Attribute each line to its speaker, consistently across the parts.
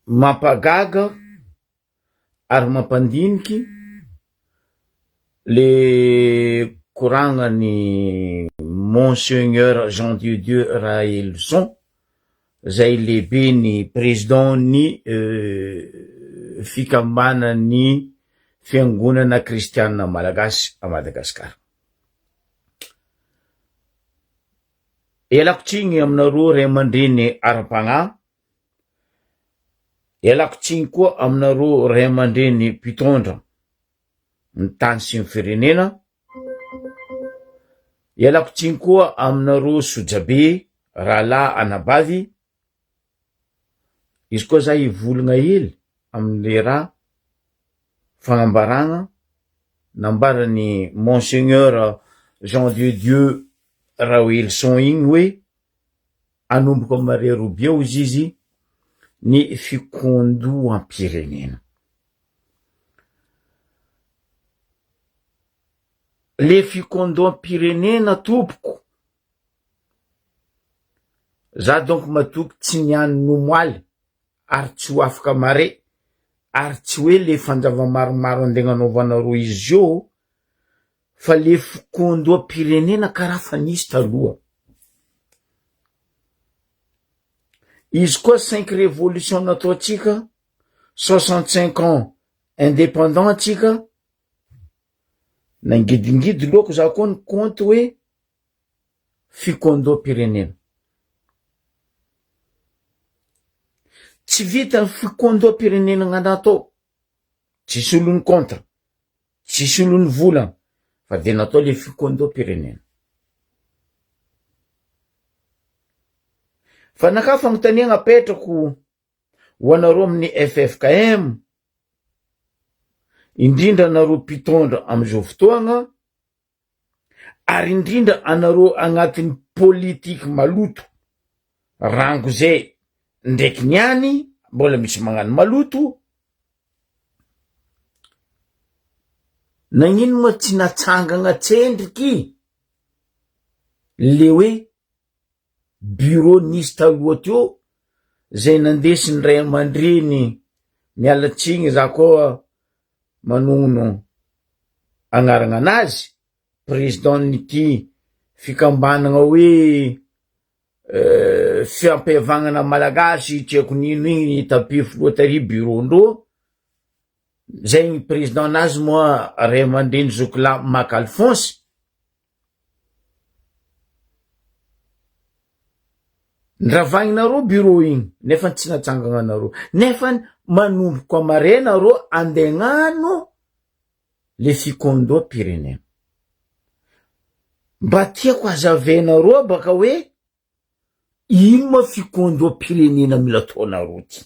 Speaker 1: mampagaga ary mampandiniky le koragnany Monseigneur Jean de Dieu Raelson zay lehibe ny président ny fikambanany fiangonana kristianina malagasy a Madagasikara. Ialako tsigny aminareo ray aman-dreny ara-pagnahy, ialako tsigny koa aminareo ray aman-dreny mpitondra ny tany sy ny firenena, ialako tsigny koa aminareo sojabe rahalahy anabavy. Izy koa zay volagna hely amin'le raha fagnambaragna nambarany Monseigneur Jean de Dieu Raelson igny hoe anomboka mare robia izy ny fikondoam-pirenena. Le fikondoam-pirenena tompoko za donc matoky tsy niany nomoaly ary tsy ho afaka mare ary tsy hoe le fanjava maromaro andegna anaovanareo izy io fa le fikondoam-pirenena karaha fa nisy taloha. Izy koa 5 révolution nataotsika, 65 ans indépendant tsika, nangidingidy loko za koa ny compte hoe fikondoam-pirenena. Tsy vita ny fikondoam-pirenena gn'anatao, tsisy olo ny contre, tsisy olo ny volana, fa de natao le fikondoam-pirenena. Fa naka fagnontaniana apetrako ho anareo amin'ny FFKM, indrindra anareo mpitondra am'izao fotoagna, ary indrindra anareo agnatin'ny politika maloto, rango zay ndraiky niany, mbola misy magnano maloto, nagnino moa tsy natsangagna tsendriky le hoe bureau nisy taloha teo zay nandesiny ray aman-dreny mialatsigny za koa manogno agnaragna anazy, président nity fikambanagna hoe fiampiavagnana malagasy tsy haiko nino igny tapis filoatary bureau ndreo, zay ny président anazy moa ray aman-dreny Zokola Mac Alphonse. Ndravagninareo bureau igny nefa tsy natsangagna anareo, nefa manomboka mare nareo andegnano le fikondoam-pirenena. Mba tiako hazavainareo baka hoe ino ma fikondoam-pirenena mila ataonareo ty?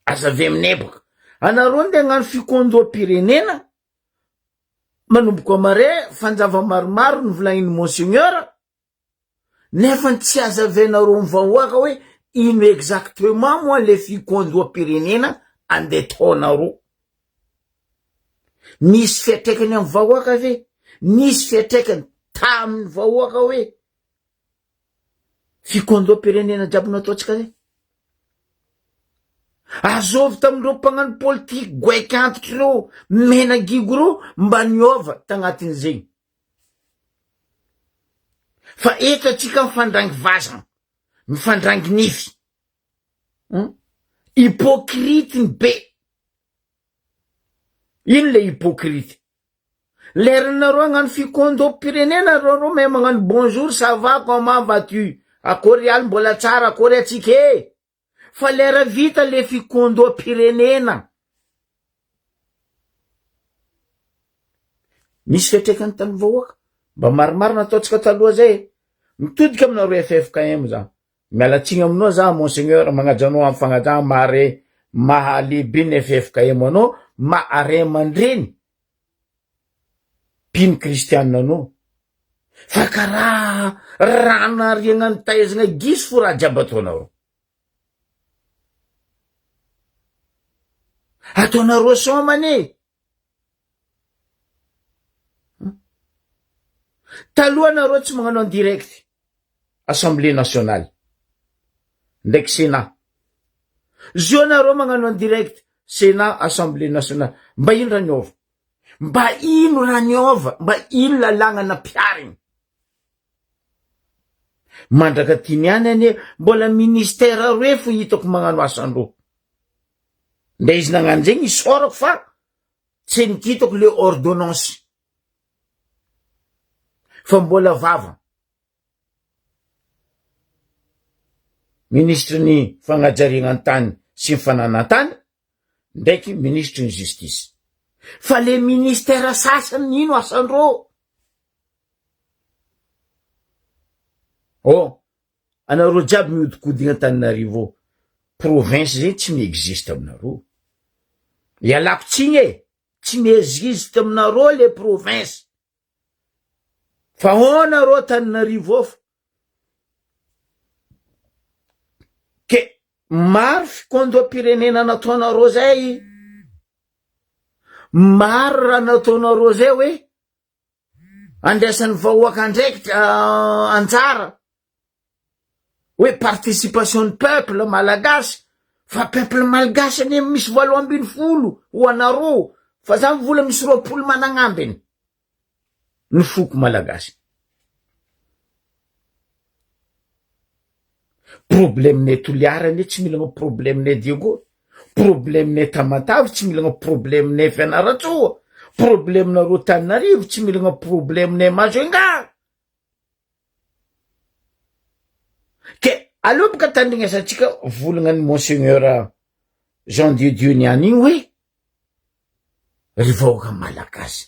Speaker 1: Azave aminay baka anareo nde hagnano fikondoam-pirenena manomboka mare fanjava maromaro novolagniny Monseigneur, nefa tsy hazavainareo mivahoaka hoe ino exactement moa le fikondoam-pirenena ande taonareo. Nisy fiatraikany amin'ny vahoaka ve? Nisy fiatraikany tamin'ny vahoaka hoe fikondoam-pirenena jiaby nataotsika zay? Azovy tamindreo mpagnano politika goaiky antitry reo menagigo reo mba niova tagnatin'izay. Fa eto atsika mifandrangy vazana, mifandrangy nify, hypocrite ny be. Ino le hypocrite? Leranareo agnano fikondoam-pirenena reo may magnano bonjour ça va comment vas-tu, akory aly mbola tsara, akory atsika e. Fa lera vita le fikondoam-pirenena, misy fiatraikany tamin'ny vahoaka. Mba maromaro nataotsika taloha zay, mitodika aminareo FFKM za, mialatsigny aminao za Monseigneur magnajanao amin'ny fagnajana mare mahalehibe ny FFKM anao, ray aman-dreny mpino kristianina anao. Fa karaha rano ariagna ny taezagna gisy fo raha jiaby ataonareo. Ataonareo somane. Taloha nareo tsy magnano en direct, Assemblée nationale ndraiky Sénat. Zio nareo magnano en direct Sénat, Assemblée nationale. Mba ino raha niova? Mba ino raha niova? Mba ino lalàgnana piariny? Mandraka tiniany ane mbola ministère roe fo hitako magnano asandro. Nda izy nagnano zegny isorako fa tsy nikitako le ordonnance. Fa mbola vava. Ministre ny fagnajariagna an-tany sy ny fananantany ndraiky ministre ny justice. Fa le ministère sasany ino asandro? Oh, anareo jiaby mihodikodigna Antananarivo, province zay tsy mi-existe aminareo. Ialako tsiny e, tsy mi-existe aminareo le province. Fa honareo Antananarivo ke maro fikondroam-pirenena nataonareo zay. Maro raha nataonareo zay hoe andraisan'ny vahoaka ndraiky anjara. Hoe participation de peuple malagasy. Fa peuple malagasy ane misy 8 ho anareo. Fa za mivola misy 20 managnambiny. Ny foko malagasy. Problème Toliara tsy milagna problème Diego. Problème Tamatavy tsy milagna problème Fianaratsoa. Problème nareo Antananarivo tsy milagna problème Majunga. Ke aleo baka tandrignesantsika volagna Monseigneur Jean Dieu niany igny hoe ry vahoaka malagasy.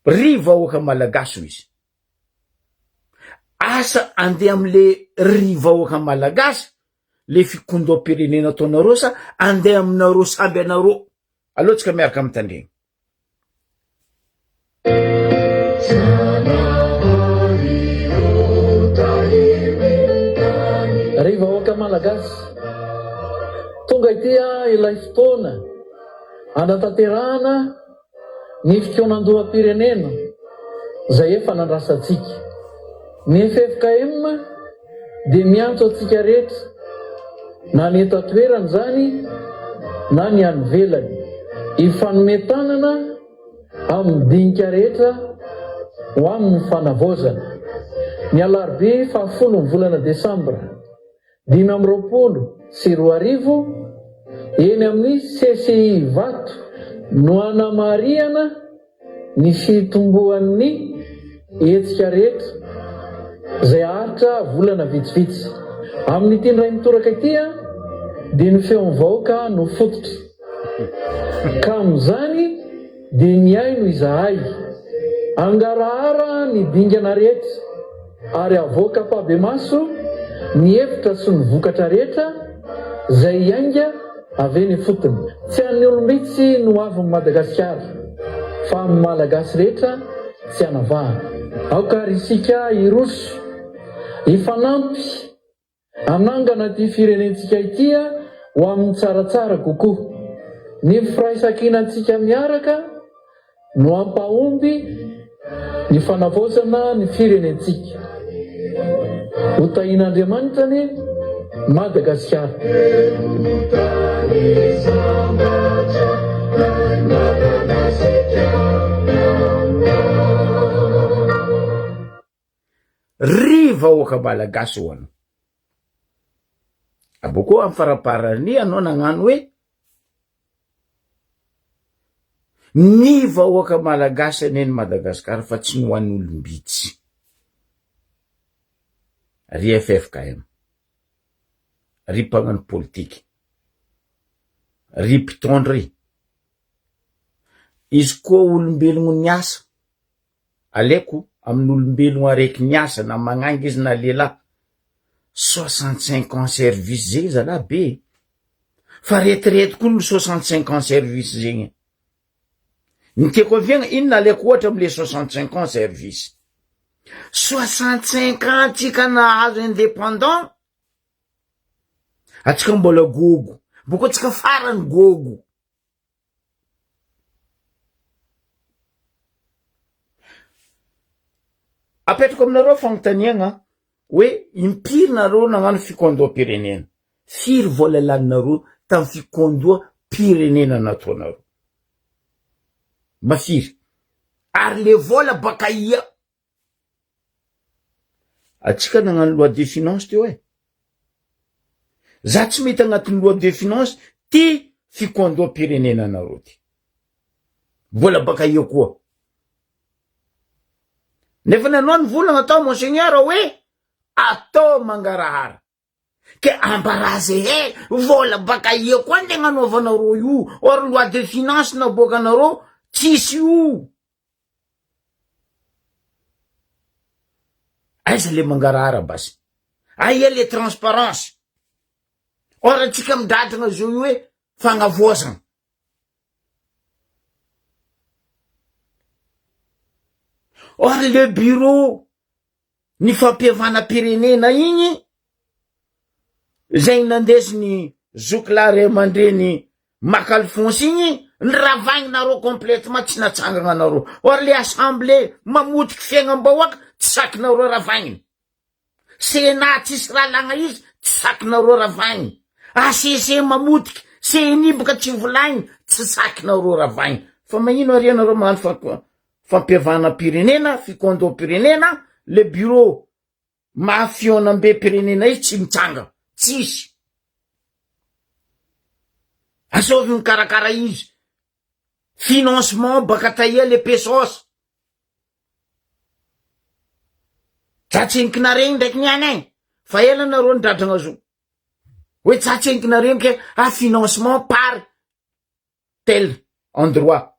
Speaker 1: Ry vahoaka malagasy izy. Asa andeha amle ry vahoaka malagasy, le fikondroam-pirenena ataonareo sa andeha aminareo samby anareo. Aleo tsika miaraka mitandregny.
Speaker 2: Ry vahoaka malagasy, tonga itya ilay fotoana anatanterahana ny fikonan-doham-pirenena zay efa nandrasantsika. Ny FFKM dia miantso atsika rehetra, na ny eto an-toerana zany na ny any ivelany, ifanometanana amin'ny dinika rehetra ho amin'ny fanavaozana. Ny alarobia 10 ny volana Desambra 2024 eny amin'ny CCI Vato no anamariana ny fitomboan'ny hetsika rehetra zay ahatra volana vitsivitsy. Amin'ny tindray mitoraka ity dia ny feon'ny vahoaka no fototra. Ka amin'izany dia miaino izahay, angarahara ny dingana rehetra ary avoaka pabe-maso ny hevitra sy ny vokatra rehetra zay ianga avy eny fotony. Tsy an'ny olombitsy no avy Madagasikara, fa amin'ny malagasy rehetra tsy anavahana. Aokary isika iroso, ifanampy, anangana ty firenentsika ity ho amin'ny tsaratsara kokoa. Ny firaisan-kinantsika miaraka no ampahomby ny fanavaozana ny firenentsika. Ho tahin'Andriamanitra ny Madagasikara.
Speaker 1: Ry vahoaka malagasy ho anao. Aboko amin'ny faraparany anao nagnano hoe ny vahoaka malagasy aneny Madagasikara fa tsy ny ho an'ny olombitsy. Ry FFKM, ry mpagnano politika, ry mpitondry, izy koa olombelogno ny asa, aleko amin'ny olombelogno araiky ny asa na magnangy izy na lehilahy 65 ans service zegny zala be. Fa retirety koa ny 65 ans service zegny. Ny tiako aviagna inona aleko ohatra amle 65 ans service. 65 ans tsika nahazo indépendant, atsika mbola gogo, boko atsika farany gogo. apetrako aminareo fagnontaniagna hoe impiry nareo nagnano fikondoam-pirenena, firy vola laninareo tamin'ny fikondoam-pirenena nataonareo, mafiry, ary le vola baka ia. Atsika nagnano loi de finance teo za tsy mety agnatin'ny loi de finance ty fikondoam-pirenena nareo ty, vola baka ia koa. Nefa nanao ny volagna atao monseigneur hoe atao mangarahara, ke ambaraze vola baka ia koa nde gnanaovanareo io, or loi de finance naboaka nareo tsisy io. Aiza le mangarahara basy, aia le transparence, or atsika midradragna zao io hoe fagnavoazana. Or le bureau ny fampiavana pirenena igny zay nandesiny zoklary amandreny Macalfonse igny niravaigny nareo complètement tsy natsangagna nareo. Or le assemblée mamotiky fiaignam-bahoaka tsy sakinareo ravaigny, Sénat tsisy raha lagna izy tsy sakinareo ravaigny, ACC mamotiky CNI boka tsy volaigny tsy sakinareo ravaigny. Fa magnino arianareo magnano fampiavana pirenena, fikondoam-pirenena, le bureau mahafionambe pirenena izy tsy mitsanga, tsisy. Asovy mikarakara izy, financement baka taia le pesos. Tsatseniky regny ndraiky niany fa ela nareo nidradragna zo hoe tsatseniky regny ke financement par tel endroit.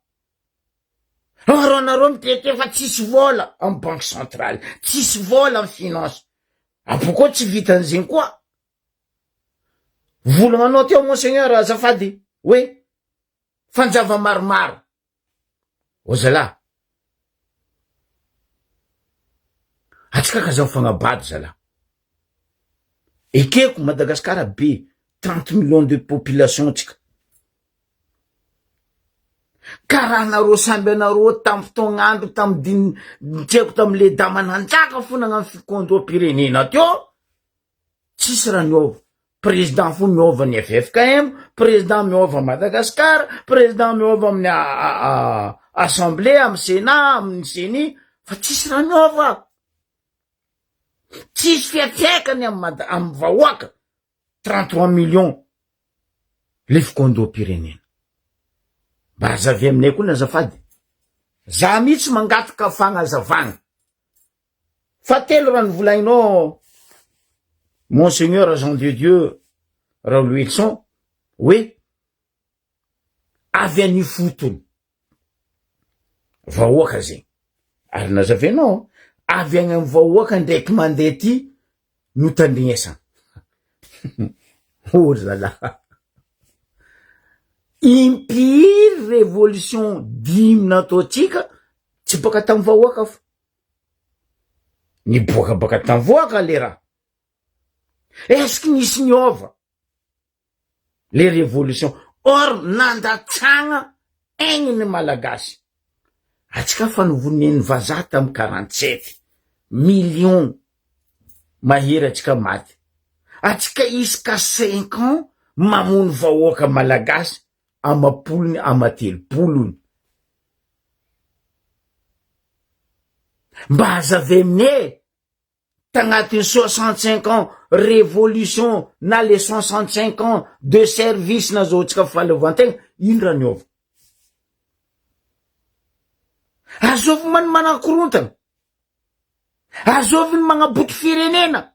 Speaker 1: Or nareo mitete fa tsisy vola amy banque centrale, tsisy vola amy finance. Pourquoi tsy vitan'zegny koa? Volagnanao teo monseigneur azafady hoe fanjava maromaro. O zala, atsika ka zao fagnabady zala. Ekeko Madagasikara be 30 millions de population tsika. Karaha nareo samby anareo tamy fotoagn'andro tamy tseko tamy le damananjaka fo nagnano fikondoam-pirenena teo, tsisy raha niova. Président fo miova ny FFKM, président miova Madagasikara, président miova amin'ny assemblée, amy Sénat, amin'ny CENI, fa tsisy raha miova. Tsisy fiatraikany amy vahoaka 33 millions le fikondoam-pirenena. Mba azavy aminay koa azafady, za mihitsy mangataka fagnazavagna. Fa telo raha nivolagnao monseigneur Jean de Dieu Raoul Wilson hoe avy any fotony vahoaka zegny, ary nazavenao avy any amy vahoaka ndraiky mandeha ty notandrignesa. Oh zala, impiry révolution dimy nataotsika tsy baka tamy vahoaka fo, niboaka baka tamy voaka le raha. Est-ce que nisy niova le révolution? Or nandatsagna egny ny malagasy. Atsika fa novonen'ny vazaha tamy 47 millions mahery atsika maty. Atsika isaka 5 ans mamono vahoaka malagasy amapolony amatelopolony. Mba azave aminay tagnatin'ny 65 ans révolution na les 65 ans de service na zao tsika fahaleovantegna, ino raha niova? Azovy man manakorontana, azovy ny magnaboty firenena,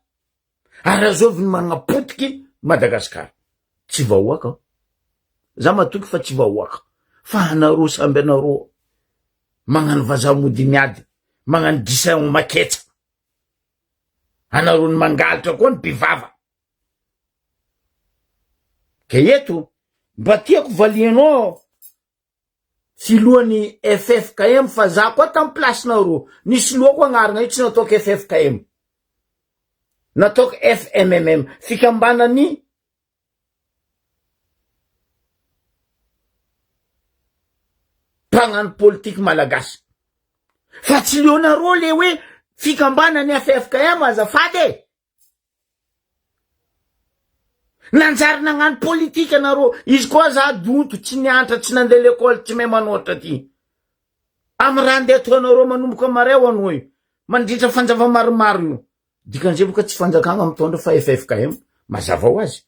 Speaker 1: ary azovy ny magnapotiky Madagasikara. Tsy vahoaka, za matoky fa tsy vahoaka, fa anareo samby anareo magnano vazaha mody miady, magnano disain maketsa, anareo ny mangalatra koa ny mpivava. Ke eto mba tiako valianao filohan'ny FFKM fa za koa tamy placenareo nisy loha koa agnarana io tsy nataoko FFKM, nataoko FMMM, fikambanany mpagnano politique malagasy. Fa tsy leonareo le hoe fikambana ny FFKM azafady nanjary nagnano politika nareo izy koa za donto tsy niantra tsy nandeha l'école tsy mahay manoatra ty amy raha ndeha ataonareo manomboka mareo anao io mandritra fanjava maromaro io dikan'izay boka tsy fanjakagna mitondra fa FFKM mazava ho azy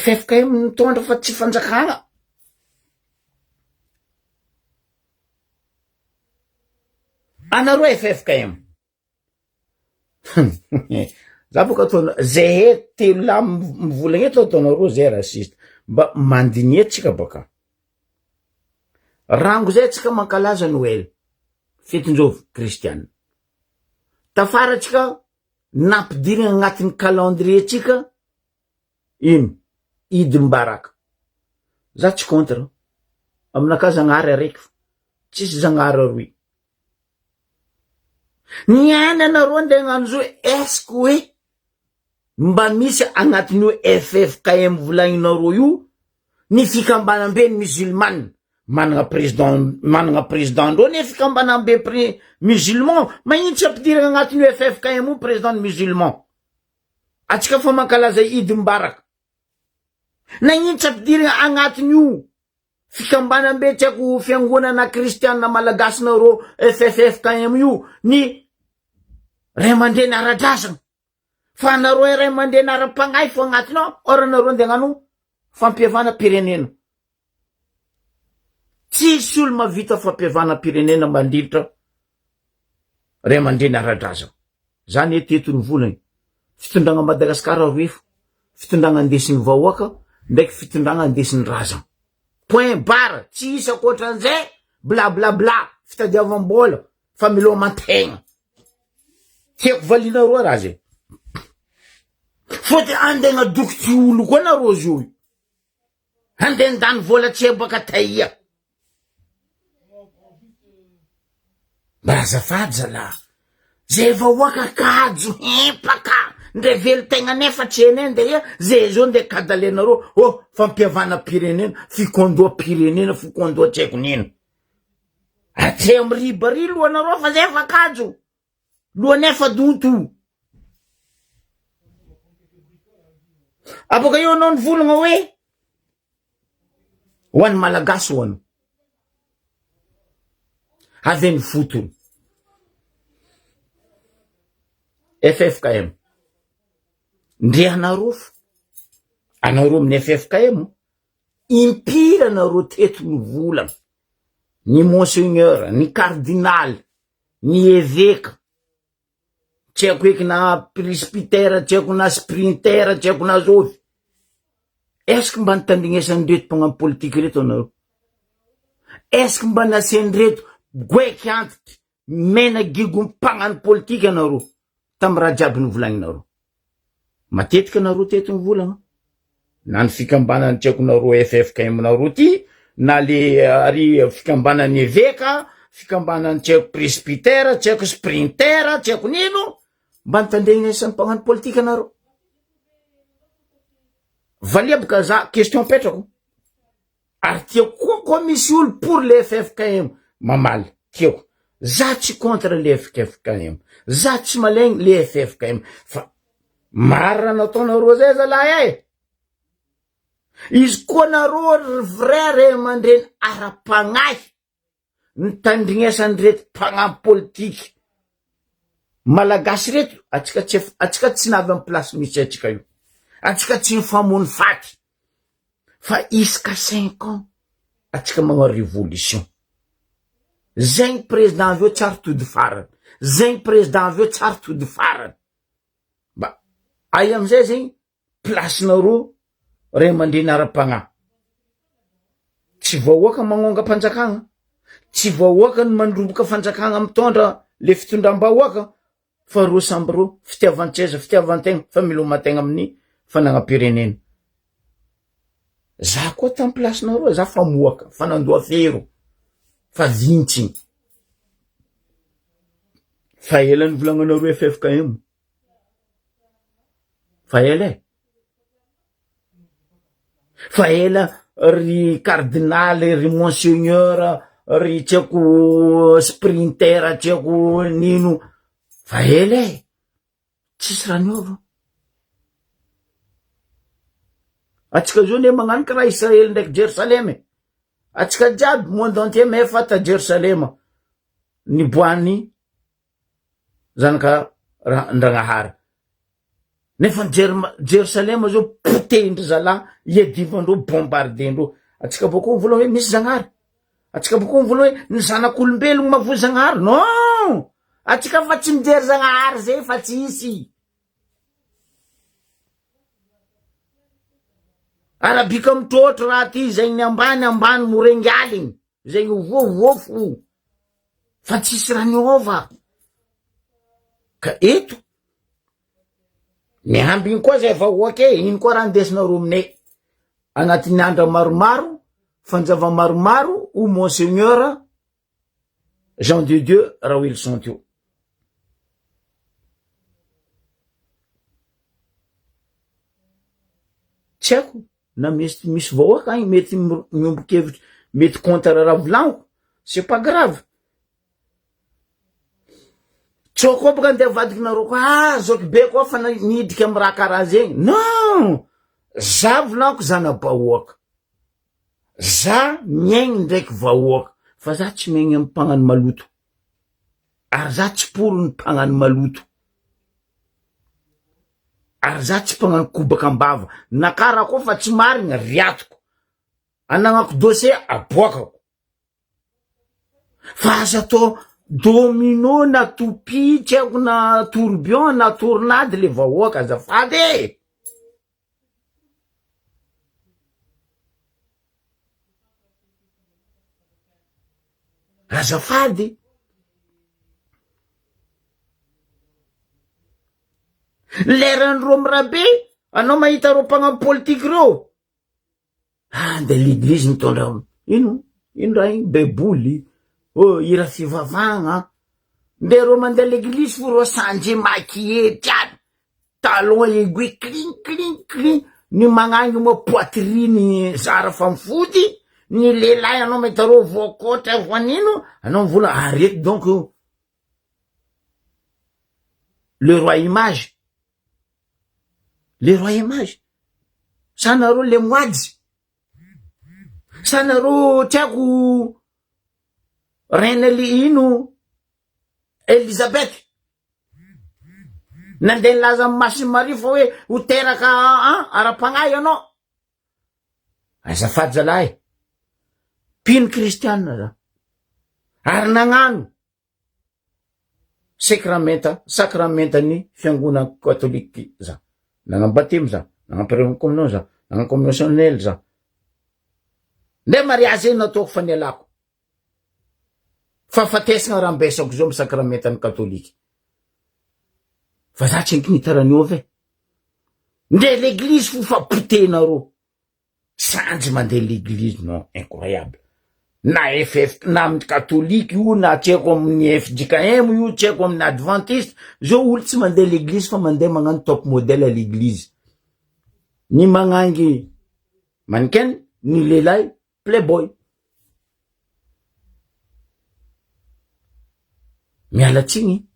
Speaker 1: FFKM mitondra fa tsy fanjakagna anareo FFKM za boka ataona zay telo la mivolagna eto ataonareo zay rasiste mba mandini tsika baka rango zay tsika mankalaza Noël fetinjovy kristiana tafara tsika nampidirina agnatin'ny calendrier tsika ino Eid Mbaraka za tsy contre aminaka zagnahary araiky tsisy zagnahary aroy niany anareo ndeha gnano zo eske hoe mba misy agnatin'io FFKM volagninareo io ny fikambanam-be musulmane managna président ndreo ny fikambanam-be musulman magnitsy ampidirana agnatin'io FFKM io président musulman atsika fa mankalaza Eid Mbaraka nagnitsy ampidirana agnatin'io fikambanam-be tsy haiko fiangonana kristianina malagasy nareo FFKM io ny ray aman-dreny ara-drazana fa nareo ray aman-dreny ara-pagnahy fo agnatiny ao ora nareo ndeha gnano fampiavana pirenena tsisy olo mavita fampiavana pirenena mandritra ray aman-dreny ara-drazana zany teto ny volany fitondragna Madagasikara roefo fitondragna andesin'ny vahoaka ndraiky fitondragna andesin'ny razana point barre tsy isa akoatran'izay bla bla bla fitadiavam-bola fa miloman-tegna tiako valinareo raha zay fôty andeha gn'adoky ty olo koa nareo zo io andeha ndany vola tsy baka taia mba azafady zala zay vahoaka kajo hempaka ndre velo-tegna nefa tsy eny ndeha zay zo ndeha kadalenareo oh fampiavana pirenena fikondoa pirenena fikondoa tsy haiko nino aty amy ribary lohanareo fa zay fa kajo lohanefa donto aboka eo anao ny volagna hoe ho an'ny malagasy ho ano avy ny fotony FFKM ndre anareo amin'ny FFKM impira anareo teto ny volagna ny monseigneur ny cardinal ny évêque tsy haiko eky na presbytère tsy haiko na sprinter tsy haiko na zovy eske mba nitandrignesan'ny reto mpagnano politika reto anareo eske mba nasiany reto goeky antitry mena gigo mpagnano politika anareo tamy raha jiaby novolagninareo matetika nareo teto ny volagna na ny fikambanany tsy haiko nareo FFKM nareo ty na le ary fikambanany évêque fikambanany tsy haiko presbytère tsy haiko sprinter tsy haiko nino mba nitandrignesan'ny mpagnano politika nareo valia boka za question petrako ary tiako koa misy olo pour le FFKM mamaly tiako za tsy contre le FFKM za tsy malegny le FFKM fa marina nataonareo zay zalahy izy koa nareo vrai ray aman-dreny ara-pagnahy nitandrignesan'ny reto mpagnano politika malagasy reto atsika tsy navy amy place misy atsika io atsika tsy mifamony faty fa isaka 5 ans atsika magnao révolution zegny président aveo tsary tody farany zegny président aveo tsary tody farany mba ay amizay zegny place nareo ray aman-dreny ara-pagnahy tsy vahoaka magnonga mpanjakagna tsy vahoaka ny mandroboka fanjakagna mitondra le fitondram-bahoaka fa ro samby ro fitiavan-tseza fitiavan-tegna fa miloman-tegna amin'ny fanagna-pirenena za koa tamy place nareo za fa moaka fa nandoa fero fa vintsy fa ela ny volagnanareo FFKM fa ela fa ela ry cardinal ry monseigneur ry tsy haiko sprinter tsy haiko nino fa ela tsisy raha niova. Atsika zao ne magnano karaha Israely ndraiky Jerusalema, atsika jiaby monde entier mahay fata Jerusalema niboahany zanaka Ndragnahary. Nefa Jerusalema zao potehindry zala iadivandreo bombardendreo. Atsika boko mivola hoe misy Zagnahary, atsika boko mivola hoe ny zanak'olombelogno mavoa Zagnahary. Non, atsika fa tsy mijery Zagnahary zay fa tsy isy. Arabika mitrôtro raha ty zay ny ambany morengy aligny, zay ny ovofo fa tsisy raha niova. Ka eto miamby iny koa zay vahoaka iny koa raha ndesinareo aminay agnatin'ny andra maromaro, fanjava maromaro o Monseigneur Jean de Dieu Raoilson teo. Tsy haiko na misy vahoaka agny mety miombokevitra, mety contre raha volaniko, c'est pas grave. Tsao koa baka ndeha vadiky nareo koa zoky be koa fa nidika amy raha karaha zegny. Non, za volaniko zana bahoaka, za miaigny ndraiky vahoaka, fa za tsy miaigny amy mpagnano maloto, ary za tsy poro ny mpagnano maloto, ary za tsy mpagnano kobaka ambava. Nakara koa fa tsy marigna riatoko, anagnako dossier aboakako. Fa aza atao domino na toupie tsy haiko na tourbillon na tornade le vahoaka azafady. Azafady. Leran'ireo mirabe anao mahita reo mpagnano politique reo, de l'église mitondra ino raha iny beboly, ira fivavagna, nde reo mandeha l'église fo reo sanje maquillé tiaby, talon aiguille clin ny magnangy mo poitrine zara fa mifody, ny lelahy anao mahita reo voakotra voanino, anao mivola arety donc le roi image sanareo le moady, sanareo tiako reine ino Elisabeth nandeha nilaza amy Masiny Maria fa hoe ho teraka ara-pagnay anao. Azafady zalahy, pino kristianina za, ary nagnano sakramentany fiangona katolika za, nagnano baptême za, nagnano première communion za, nagnano communion solennelle za, nde mariage eny nataoko fa nialako, fa fatesagna raha mbesako zao amy sakramentany katolika. Fa za tsy nitarany ove nde l'église fo fa potenareo sanjy mandeha l'église. Non, incroyable. Na FF na amy katolika io na tsy haiko amin'ny FJKM io, tsy haiko amin'ny adventiste, zao olo tsy mandeha l'église fa mandeha magnano top modèle à l'église, ny magnangy mannequin, ny lelahy playboy. Mialatsigny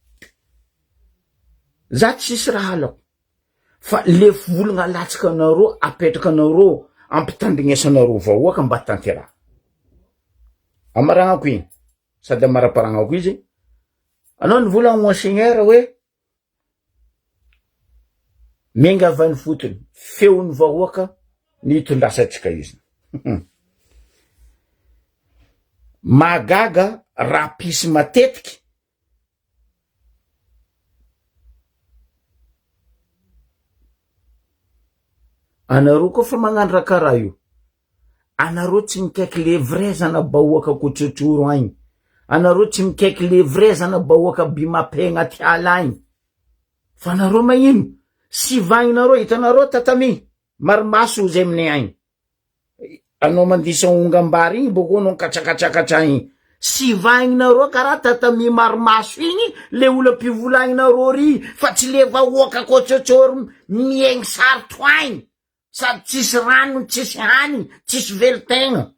Speaker 1: za tsisy raha halako, fa le volagna alatsaka anareo apetraka anareo ampitandrignesanareo vahoaka mba tanteraha amaragnako iny sady amaraparangako izy. Anao nivolagna Monseigneur hoe menga avany fotony feon'ny vahoaka nitondrasatsika izy. Magaga rapisy matetiky anareo koa fa magnano raha karaha io, anareo tsy mikaiky le vrai zana bahoaka kotrotroro agny, anareo tsy mikaiky le vrai zana bahoaka bimapegna ty ala agny, fa anareo magnino sy vagninareo. Hitanareo tatami marimaso zay aminay agny, anao mandisa ongambary igny boko anao katrakatrakatragny igny, sy vagninareo karaha tatami marimaso igny le ola mpivolagninareo ry, fa tsy le vahoaka kotrotroro miegny saroto agny, sady tsisy rano, tsisy hany, tsisy velotegna.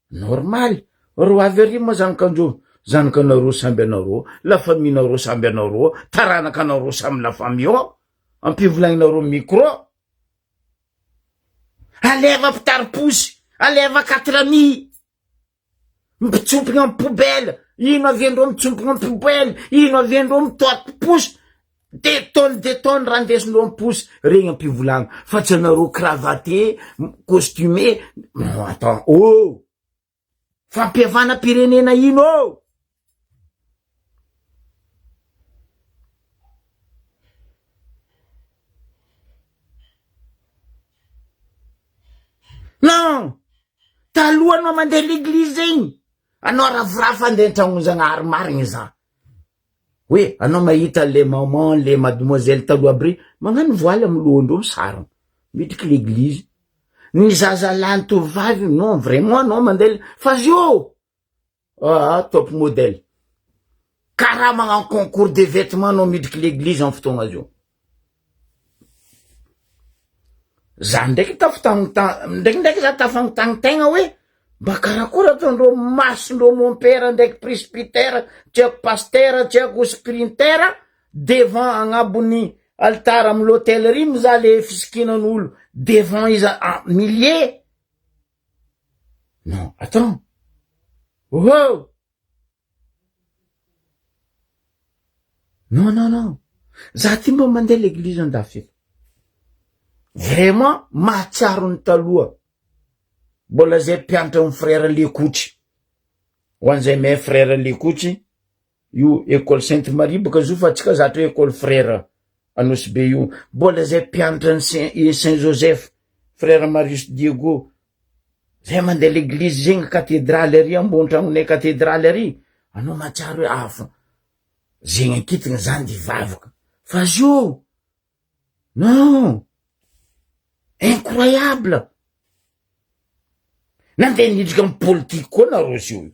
Speaker 1: Normal, ro avy ary moa zanakanareo samby anareo, lafamianareo samby anareo, taranakanareo samy lafamio, ampivolaninareo micro. Aleva pitariposy, aleva 4 mipitsompina amy poubelle, ino aviandreo mitsompina amy poubelle, ino aviandreo mitoaty posy, de tonne raha ndesindreo amy posy, regny ampivolagna. Fa tsy anareo cravaté, costumé, attends, oh! Fampiavana pirenena ino oh! Non! Taloha anao mandeha l'église igny, anao ravorafo andeha an-tragnon'Zagnahary marigny za. Hoe, anao mahita le maman, le mademoiselle taloha aby regny, magnano voaly amy lohandreo misarona, midriky l'église. Ny zazalahy tovovavy, non, vraiment anao mandeha, fa zio! Top modèle. Karaha magnano concours de vêtements anao midriky l'église amy fotoagna zio. Za ndraiky ndraiky za tafagnotagnitegna hoe mba karakôry ataondreo masondreo mompera ndraiky presbytera, tsy haiko pastera, tsy haiko sprintera devant agnabon'ny altara amy l'hôtel ry miza le fisikinan'olo devant iza milliers. Non, attends. Oh! Non. Za ty mba mandeha l'église andafy. Vraiment mahatsiaro ny taloha. Mbola zay mpianatra amy frère Lekotry. Ho an'izay mahay frère Lekotry, io école Sainte Marie baka zo fa tsika zatra école frère Anosy be io. Mbola zay mpianatra ny Saint Joseph, frère Marius Diego. Zay mandeha l'église zegny cathédrale ary ambony tragnonay cathédrale ary. Anao mahatsiaro hoe afa. Zegny ankitigny zany de vavaka. Fa zio! Non! Incroyable! Nandeha nidriky amy politique koa nareo zio.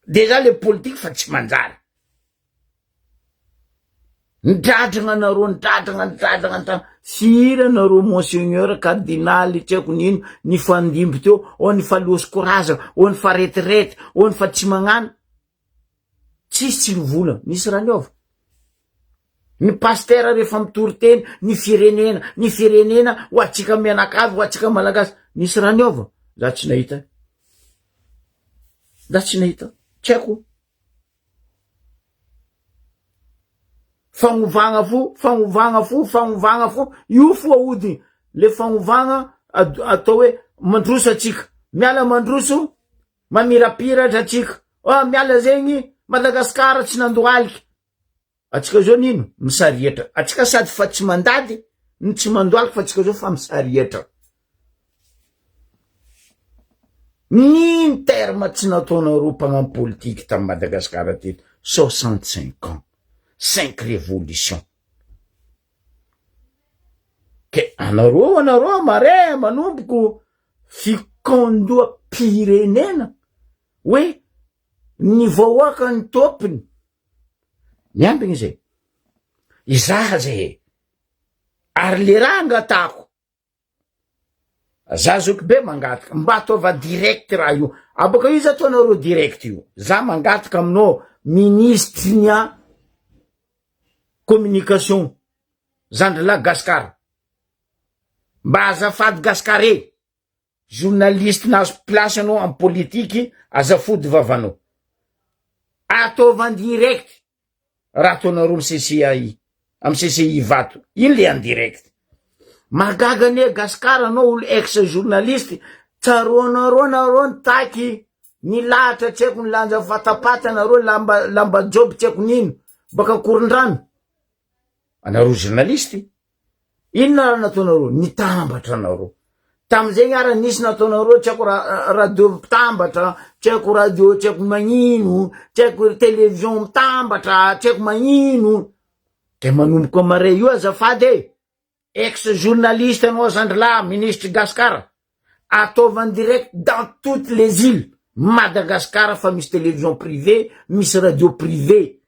Speaker 1: Déjà le politique fa tsy manjary. Nidradragna nareo, firy nareo monseigneur, cardinal, tsy haiko nino, nifandimby teo, o nifalosy korazana, o nifaretirety, o nifa tsy magnano. Tsisy tsy nivola, nisy raha niova. Ny pasteur rehefa mitory-teny, ny firenena, ho atsika mianakavy, ho atsika malagasy, nisy raha niova. Za tsy nahita. Tsy haiko. Fagnovagna fo, io fo ahodiny. Le fagnovagna atao hoe mandroso atsika. Miala mandroso, mamirapiratra atsika. Miala zegny, Madagasikara tsy nandoaliky. Atsika zao nino? Misarihatra. Atsika sady fa tsy mandady, ny tsy mandoaliky fa atsika zao fa misarihatra. Nino terme tsy nataonareo mpagnano politique tamy Madagasikara teto? 65 ans. 5 révolutions. Ke anareo mare manomboko fikondoa pirenena. Hoe ny vahoaka ny topiny. Miambigny zay. Izaha zay. Ary le raha angatako. Za zoky be mangataka. Mba ataova direct raha io. Abaka io za ataonareo direct io. Za mangataka aminao ministre nya communication Zandrilahy Gaskara. Mba azafady Gaskare. Journaliste nazo place anao amy politiky, azafody vavanao. Ataova direct. Raha ataonareo amy CCI. Amy CCI vato. Ino le en direct. Magagane Gaskara anao olo ex-journaliste. Tsaroanareo nitaky nilahatra tsy haiko nilanja fatapata nareo lamba job tsy haiko nino. Baka korondrano. Anareo journaliste. Inona raha nataonareo? Nitambatra anareo. Tamizay ara nisy nataonareo tsy haiko radio mitambatra, tsy haiko radio tsy haiko magnino, tsy haiko television mitambatra, tsy haiko magnino. Ke manomboka mare io azafady ex-journaliste anao Zandrilahy, ministre Gaskara. Ataovany direct dans toutes les îles. Madagascar fa misy télévision privée, misy radio privée.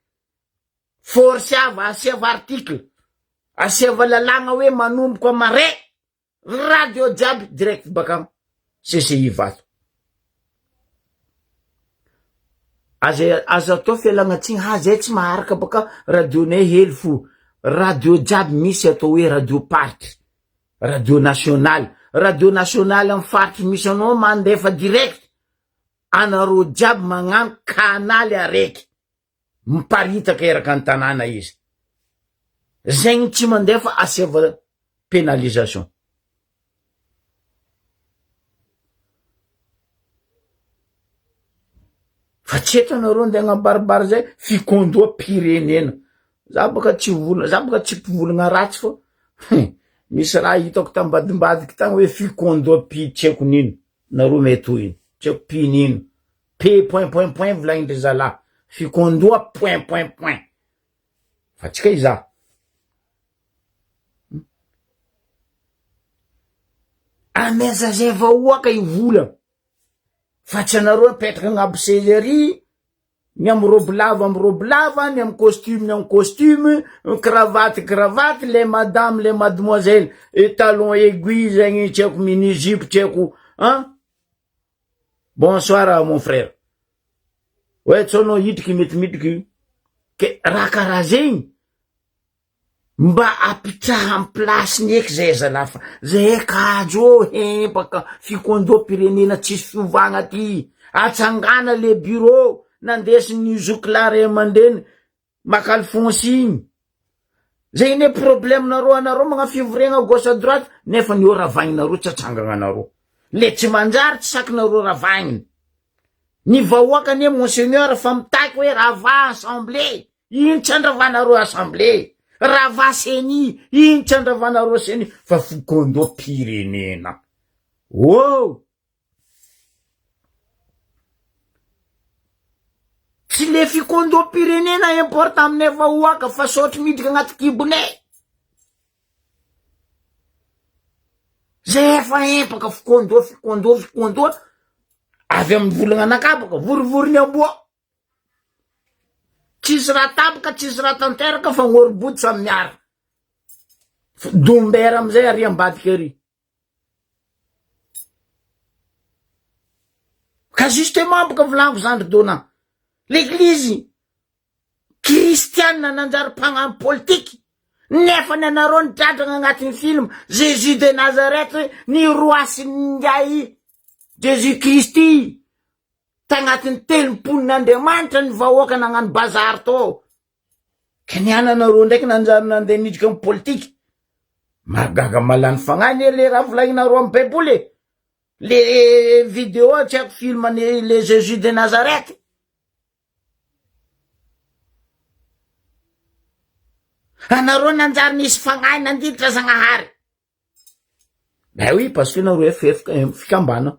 Speaker 1: Forsiava, asiava article, asiava lalagna hoe manomboka mare, radio jiaby direct baka CCI vato. azo atao fialagnatsiny zay tsy maharaka baka radionay hely fo radio jiaby misy atao hoe radio party radio national amy faritry misy anao mandefa direct anareo jiaby magnano kanaly araiky miparitaka eraka ny tanàna izy zegny tsy mandefa asiava pénalisation fa tsy eto anareo nde agnambaribary zay fikondoa pirenena za baka tsy mpivolagna ratsy fo misy raha hitako tambadimbadiky tagny hoe fikondoa pi tsy haiko nino nareo mety ino tsy haiko pi nino p point volagnindry zalahy fikondoa point fa tsika iza ameza zay vahoaka ivola fa tsy anareo apetraka agnabo sezery ny amy robe lava ny amy costume cravatte les madame les mademoiselle et talon aiguille zegny tsy haiko mini jupe tsy haiko bonsoir mon frère ouais tsono hitriky metiky ke raha karaha zegny mba apitraha amy place eky zay zalafa zay kajo baka fikondoa pirenena tsisy fiovagna ty atsangana le bureau nandesiny zoklare mandeny makalfonsigny zay ne problème anareo magna fivoregna gauche à droite nefa ny ravagninareo tsy atsangana anareo le tsy manjary tsy sakinareo ravagny ny vahoaka ne monseigneur fa mitaky hoe rava assemblée ino tsy andravanareo assemblée rava seni ino tsy andravanareo seni fa fikondoa pirenena tsy le fikondoa pirenena important aminay vahoaka fa sotry midika agnaty kibonay zay efa empaka fikondoa avy amy volagna anakabaka vorivoriny amboa tsisy raha tabaka tsisy raha tanteraka fa ngorobody samy miara dombera amizay ary ambadiky ary ka justement baka volaniko zandry dona l'église kristianina nanjary mpagnano politiky nefa ny anareo ny dradrana agnatin'ny film Jésus de Nazareth ny roi sy nday Jésus Christy tagnatin'ny telomponin'Andriamanitra ny vahoaka nagnano bazary to kaniana anareo ndraiky nanjary nandeha nidriky amy politiky magaga malany fagnany le raha volagninareo amy baiboly le vidéo tsy haiko film le Jésus de Nazareth anareo nanjary nisy fagnahy nandiditra Zagnahary ben oui parce que nareo fikambana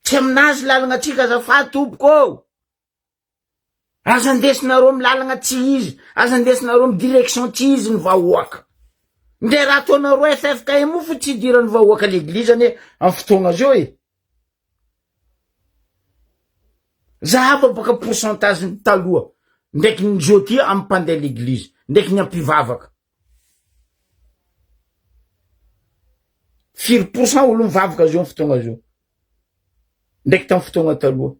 Speaker 1: tsy aminazy lalagna atsika azafady tompoko aza andesinareo amy lalagna tsy izy aza andesinareo amy direction tsy izy ny vahoaka nde raha ataonareo FFKM fo tsy idirany vahoaka l'église ane amy fotoagna zio zahava baka pourcentage ny taloha ndraiky ny zoti amy mpandeha l'église ndraiky ny ampivavaka 5% olo mivavaka zio amy fotoagna zio ndraiky tamy fotoagna taloha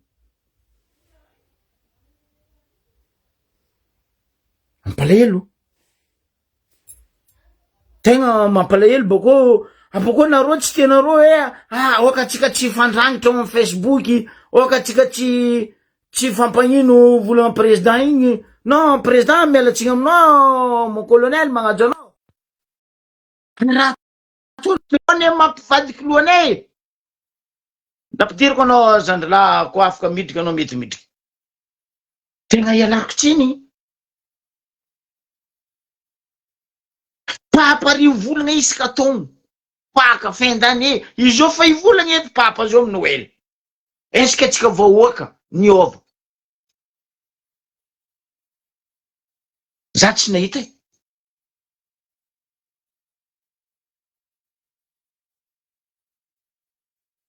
Speaker 1: mampalahelo tegna mampalahelo bako nareo tsy tenareo hoe oka tsika tsy fandrangitra amy Facebook oka tsika tsy fampagnino volagna président igny non président mialatsigny aminao mon colonel magnajo anao raha ne mampivadiky loanay napidiriko anao zandrilahy ko afaka midriky anao mety tegna ialako tsiny papa rio volagna isaka taogno paka fin d'année izy io fa ivolagna ety papa zao amy Noël est-ce que tsika vahoaka niova za tsy nahita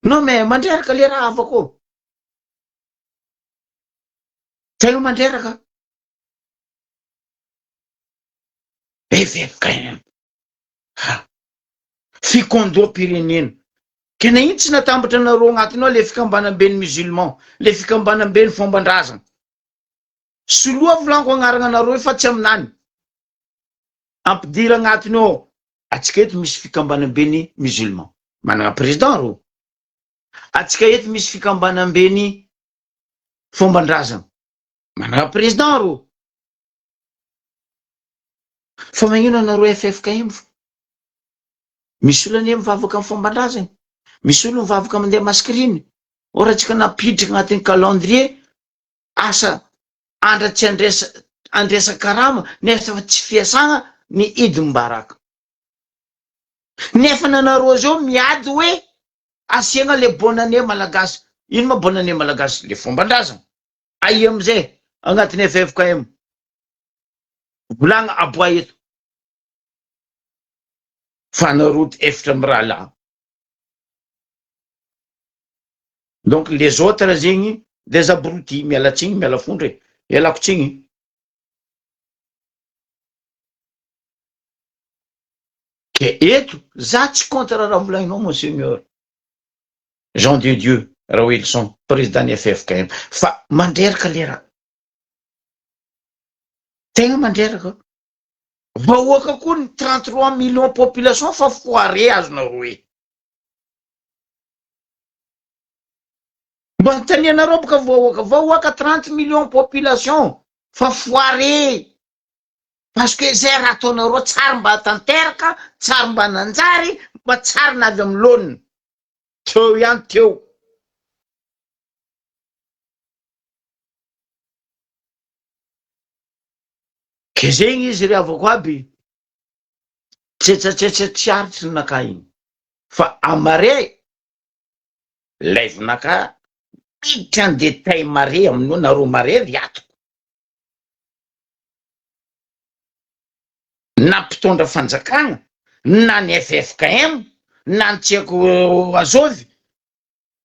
Speaker 1: non mais mandreraka le raha avako tegna mandreraka FFKM. Fikondoam-pirenena. Kena iny tsy natambatra anareo agnatiny ao le fikambanam-beny musulman, le fikambanam-beny fomban-drazana. Soloa volaniko agnarana anareo fa tsy aminany. Ampidira agnatiny ao. Atsika eto misy fikambanam-beny musulman. Manana président ro. Atsika eto misy fikambanam-beny fomban-drazana. Manana président ro. Fa magnino anareo FFKM? Misy olona anie mivavaka amin'ny fomban-drazana. Misy olona mivavaka mandeha maskriny. Ora atsika napiditra agnatin'ny calendrier asa andratsy andresa karama nefa fa tsy fiasagna ny Idy Mbaraka. Nefa nanareo zao miady hoe asiagna le bonne année malagasy. Ino ma bonne année malagasy? Le fomban-drazana. Ai amizay agnatin'ny FFKM. Volagna aboa eto. Fanaroty efitra amin'ny rahalahy. Donc les autres zegny des abrutis, miala tsiny, miala fondre, ialako tsiny. Ke eto, za tsy contre raha volagninao monseigneur Jean de Dieu Wilson, président ny FFKM, fa mandreraka le raha. Tegna mandreraka. Vahoaka koa ny 33 millions population fa foire azonareo hoe. Mba tanianareo boka vahoaka 30 millions population fa foire. Parce que zay raha ataonareo tsara mba tanteraka, tsara mba nanjary, mba tsara navy amin'ny laoniny. Teo ihany teo. Ke zegny izy riavako aby, tsetsatsetsatry aritry ny naka iny. Fa amare, laivinaka, miditra ny détail mare aminao nareo mare riatoko. Na mpitondra fanjakana, na ny FFKM, na ny Tsieko Azovy,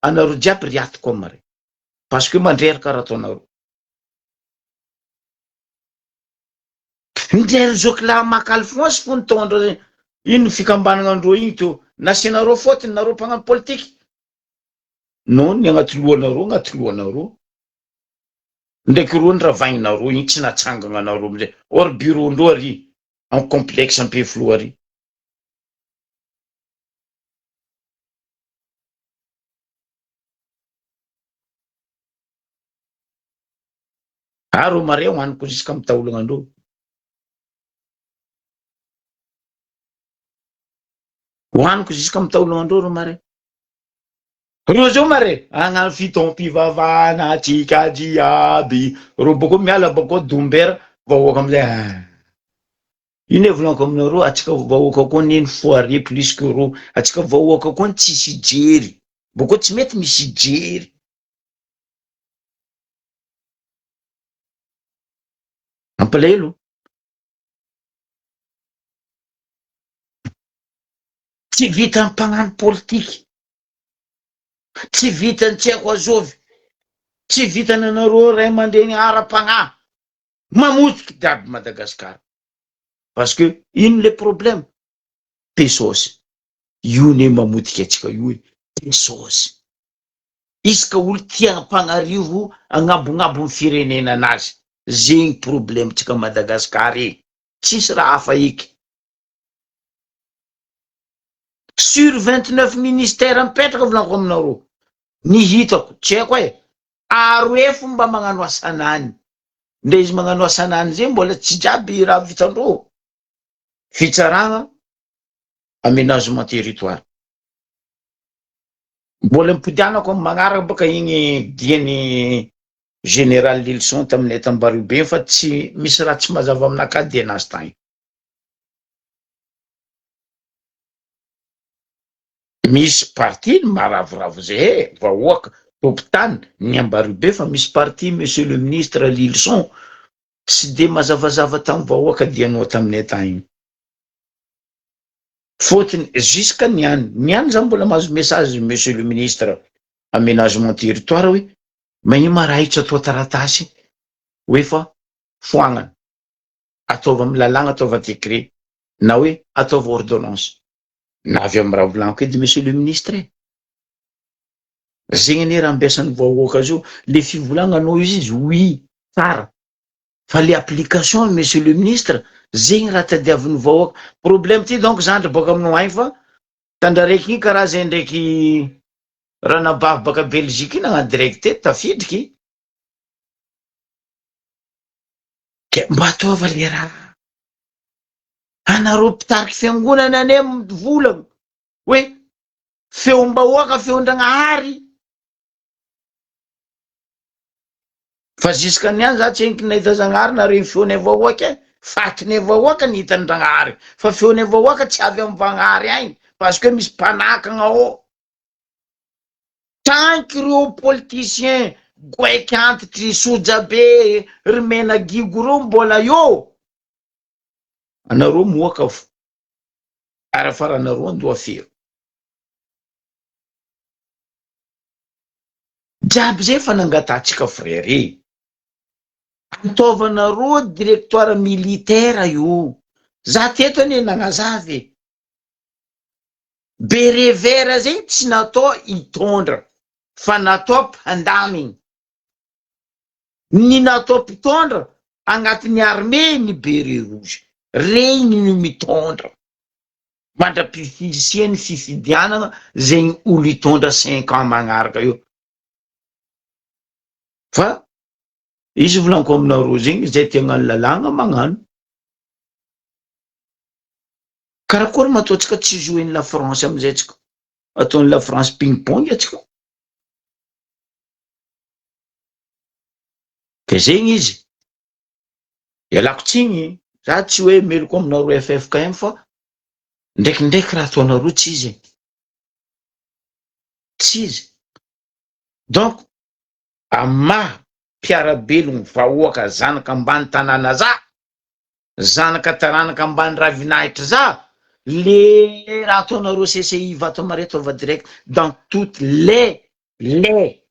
Speaker 1: anareo jiaby riatoko amare. Parce que mandreraka raha ataonareo. Ndrery zokilahy maka Alphonse fo nitondra ino fikambanana andreo igny to. Nasianareo fotony nareo mpagnano politika. Non, ny agnaty lohanareo. Ndraiky roa ny ravagninareo igny tsy natsangana anareo amizay. Or bureau ndreo ary en complexe Ampeflo ary. Aro mare hoaniko jusqu'à mitaolagna andreo. Hoaniko jusqu'à mitaolagna andreo ro mare. Reo zao mare, agnano fitompivavahana atsika jiaby. Ro boko miala boko dombera, vahoaka amizay. Ino volaniko aminareo, atsika vahoaka koa neny foire plus que ro. Atsika vahoaka koa tsisy jery. Boko tsy mety misy jery. Ampalahelo. Tsy vita ny mpagnano politika. Tsy vita ny Tsieko Azovy. Tsy vita ny anareo ray aman-dreny ara-pagnahy. Mamotiky d'aby Madagasikara. Parce que ino le problème? Pesosy. Io ne mamotiky atsika io. Pesosy. Isaka olo tia mpagnarivo agnabonabo ny firenena anazy. Zegny problème tsika Madagasikara e. Tsisy raha hafa eky. Sur 29 ministères mipetraka volaniko aminareo. Ny hitako, tsy haiko e. Aroe fomba magnano asanany. Nde izy magnano asanany zay mbola tsy jiaby raha vitandreo. Fitsaragna, aménagement territoire. Mbola mipidianako amin'ny magnaraka baka igny diany général Lilson taminay Tambaribe fa tsy misy raha tsy mazava aminaka dienazy tagny. Misy parti maravoravo zay vahoaka topitany ny Ambaribe fa misy parti monsieur le ministre Lilson tsy de mazavazava tamin'ny vahoaka dianao taminay tagny. Fotony jusqu'à niany za mbola mahazo message monsieur le ministre aménagement territoire hoe magnino ma raha itsy atao taratasy hoe fa foagnana ataova amin'ny lalàna ataova décret. na hoe ataova ordonnance na avy amin'ny raha volaniko edy monsieur le ministre zegny anie raha ampiasan'ny vahoaka azy io le fivolagnanao izy oui tsara fa le application monsieur le ministre zegny raha tadiavin'ny vahoaka problème ty donc zandry baka aminao agny fa tandraraiky igny karaha zay ndraiky raha nabavy baka Belgique nagnano directe tafidriky ke mba ataova le raha anareo mpitariky fiangonana ane volagna hoe feom-bahoaka feon-dragnahary fa ziskany any za tsy henky nahita zagnahary nareo feonay vahoaka fatinay vahoaka ny hitany dragnahary fa feonay vahoaka tsy avy amin'ny vagnahary agny parce que misy mpanakagna ao tanky reo politicien goaiky antitry soja be ry mena gigo reo mbola eo anareo moaka fo ary afaranareo andoha fero jiaby zay fa nangatatsika frère ataovanareo directoire militaire io za teto anie nagnazavy berevera zegny tsy natao hitondra fa natao mpandamigny ny natao mpitondra agnatin'ny armée ny beret rouge regny no mitondra mandra-pifisiany fifidianana zegny olo hitondra 5 ans magnaraka io fa izy volaniko aminareo zegny zay tiagnano lalàgna magnano karakory mataotsika tsy jouer la France amizay tsika ataony la France ping pong atsika ke zegny izy ialako tsigny za tsy hoe meloko aminareo FFKM fa ndraikindraiky raha ataonareo tsy izy tsy izy donc amaha mpiarabelogno vahoaka zanaka ambany tanàna za zanaka taranaka ambany ravinahitra za le raha ataonareo CCI Vatomare va direct dans toutes les LES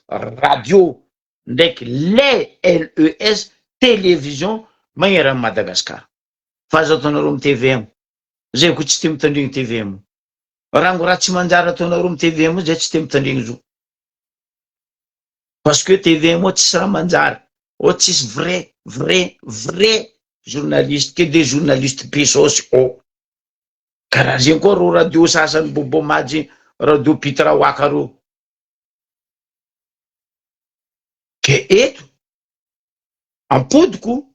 Speaker 1: radio ndraiky les LES télévision magneran'ny Madagasikara fa azo ataonareo amy TVM zay ko tsy te mitandrigny TVM rango raha tsy manjary ataonareo amy TVM zay tsy te mitandrigny zo parce que TVM o tsisy raha manjary o tsisy vrai journaliste que des journalistes pesosy o karaha zegny koa ro radio sasany bobomaji radio Pitrawaka ro ke eto ampodiko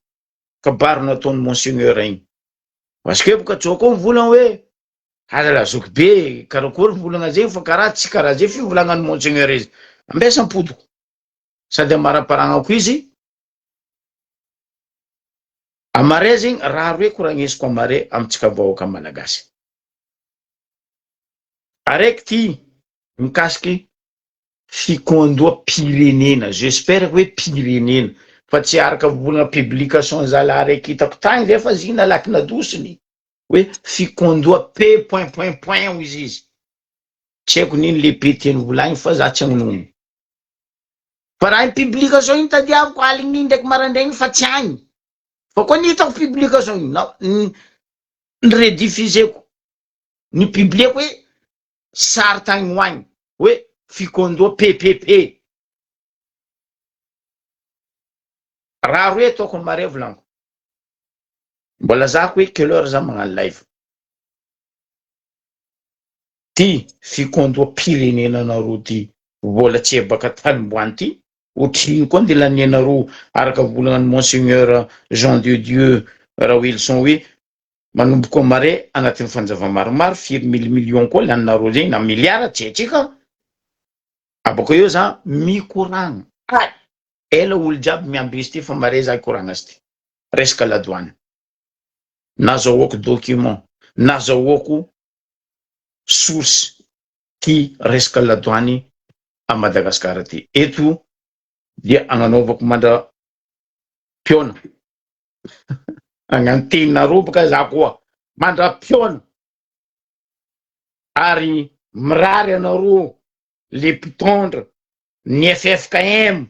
Speaker 1: kabaro nataony monseigneur igny parce que boka tsoko mivolagna hoe azalazoky be karakory volagna zegny fa karaha tsy karaha zay fivolagnany monseigneur izy ambesa ampodiko sady amaraparagna ko izy amare zegny raha roe koragnesiko amare amitsika vahoaka malagasy araiky ty mikasiky fikondoa pirenena j'espère hoe pirenena fa tsy araka volagna publication zala araiky hitako tagny zay fa zina laky nadosiny hoe fikondoa p point izy tsy haiko niny le p tiany volagny fa za tsy agnono fa raha iny publication iny tadiaviko aligny iny ndraiky marandraigny fa tsy agny fa koa nitako publication iny ny rediffuseko ny publieko hoe sary tagny hoagny hoe fikondoa PPP raha roe ataoko ny mare volaniko mbola zako hoe quelle heure za magnano live ty fikondoa pirenena nareo ty vola tsy baka tanimboany ty otriny koa nde lanianareo araka volagnany monseigneur Jean de Dieu raha Wilson hoe manomboka mare agnatin'ny fanjava maromaro firy million koa laninareo zegny na milliard tsy haitsika abako eo za mikoragna ela olo jiaby miamby izy ty fa mare za koragna azy ty resaka ladoany nazahoako document nazahoako source ty resaka ladoany a Madagasikara ty eto dia agnanaovako mandra piona agnano teninareo baka za koa mandra piona ary mirary anareo le mpitondra ny FFKM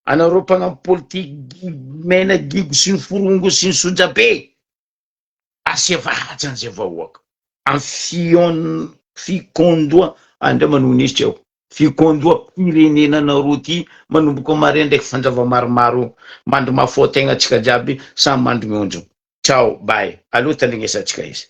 Speaker 1: anareo mpagnano politique mena gigo sy ny forongo sy ny soja be asevahatsy an'izay vahoaka amin'ny fikondoa andra manonisitra eo fikondoa pirenenana roa ty manomboka mare ndraiky fanjava maromaro mandro mafotegna atsika jiaby samy mandro mionjo. Ciao, bye. Aloha tandrignesatsika izy.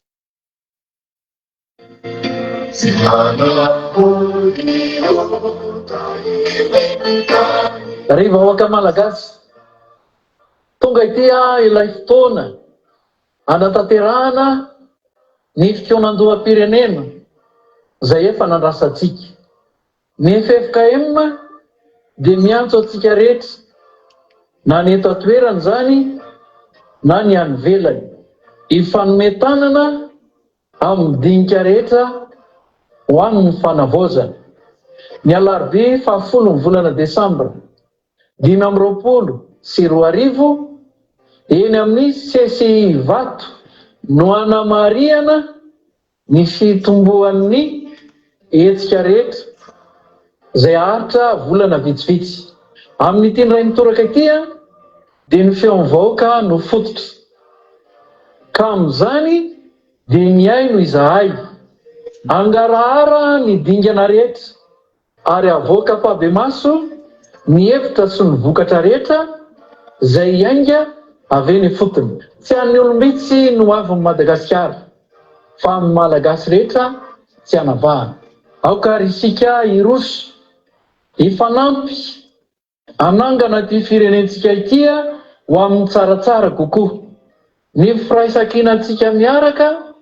Speaker 2: Ry vahoaka malagasy, tonga itya ilay fotoana anatanterahana ny fikonan-doham-pirenena zay efa nandrasantsika. Ny FFKM dia miantso atsika rehetra, na ny eto an-toerana zany na ny any ivelany, ifanometanana amin'ny dinika rehetra ho amin'ny fanavaozana. Ny alarobia 10 ny volana Desambra 2024 eny amin'ny CCI Vato no anamariana ny fitomboan'ny hetsika rehetra zay aritra volana vitsivitsy. Amin'ity ndray mitoraka ity dia ny feon'ny vahoaka no fototra, ka amin'izany dia miay no izahay angarahara ny dingana rehetra ary avoaka Pabeaso ny hevitra sy ny vokatra rehetra zay iainga avy ny fotony. Tsy an'ny olombitsy no avy Madagasikara fa amin'ny malagasy rehetra tsy anavahana. Aokary isika iroso ifanampy anangana ty firenentsika ity ho amin'ny tsaratsara kokoa. Ny firaisan-kinantsika miaraka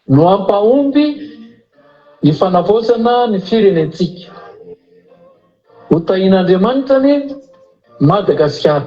Speaker 2: no ampahomby ny fanavaozana ny firenentsika. Ho tahin'Andriamanitra ny Madagasikara.